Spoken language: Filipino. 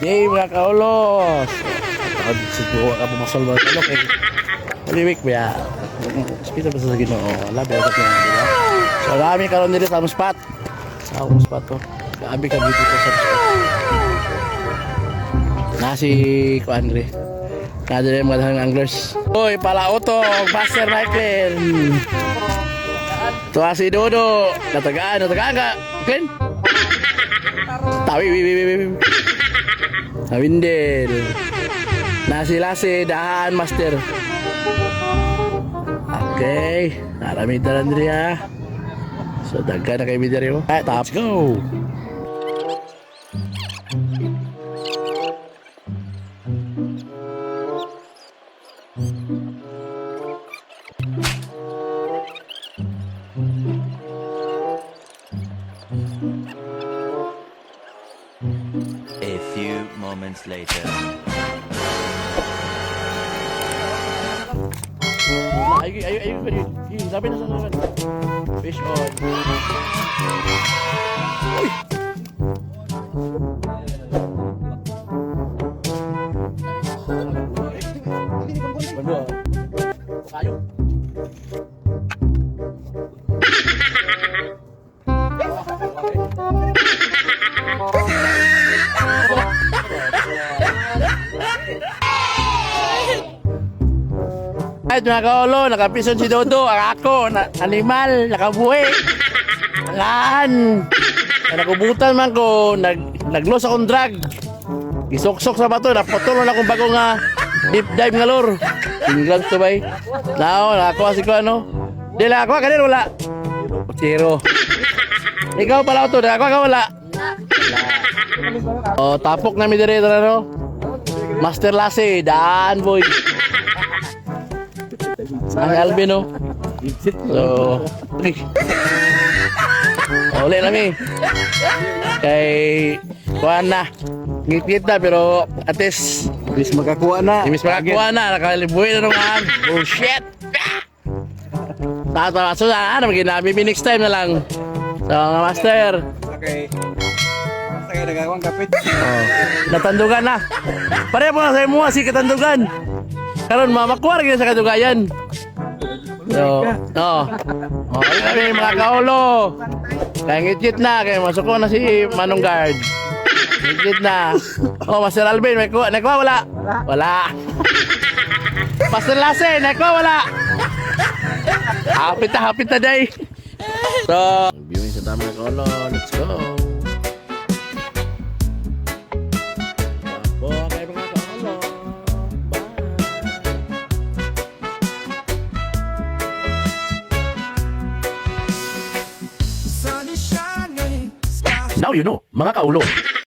day mga kaulos. Ako siguro ka pumasol ba ano kay Liwik ba? Spita ba sa Ginoo? Labi ako na, di ba? So dami karon dito sa spot. Sa spot to. Dami ka dito sa spot. Nasi ko Andre. Nadali mga dalang anglers. Hoy, pala utog, Master Michael. Tuwa si Dodo. Natagaan ka. Ken? Tawi. Nawindel. Nasi-lasi, dahan, Master. Okay. Narami dalan diri ha. So, dagga na kayo video. Alright, let's go. A few moments later. Ayo, sabi na sa fish on. Uy! Bando. Kayo. Ay, mga kaulo, nakapison si Dodo, ako, animal, nakabuhi. Alaan. Nakubutan man ko, naglos akong drag. Gisok-sok sa bato, napotulon akong bagong deep dive nga lure. Tinggal to bay. Now, nakakuha si ko ano. Di lang ako, kanina wala. Zero. Ikaw pala ito, nakakuha ka wala. O, tapok na mi dire no. Master Lassie, daan boy. Ang Albino. So, ulit namin. Kay kuhaan na. Ngit-ngit na pero at least Bis makakuha na. nakalibuhin na nung bullshit. Tatawa. So, maginabi next time na lang. So, mga master. Sakay nagawang kapit. Oh, natandugan na. Pareho po na sa imo si katandugan. Karon mamakuha rin sa kadugayan. So, no. Oh, kami mga kaulo. Kaya ngit na, kaya masuk ko na si Manong Guard. Ngit na. Oh, Master Alvin, may kuha. Nakuha, wala. Wala. Master Lassie, nakuha, wala. Hapit na day. So, viewing sa dami ng kaulo. Let's go. Okay, mga kaulo. Now you know, mga kaulo.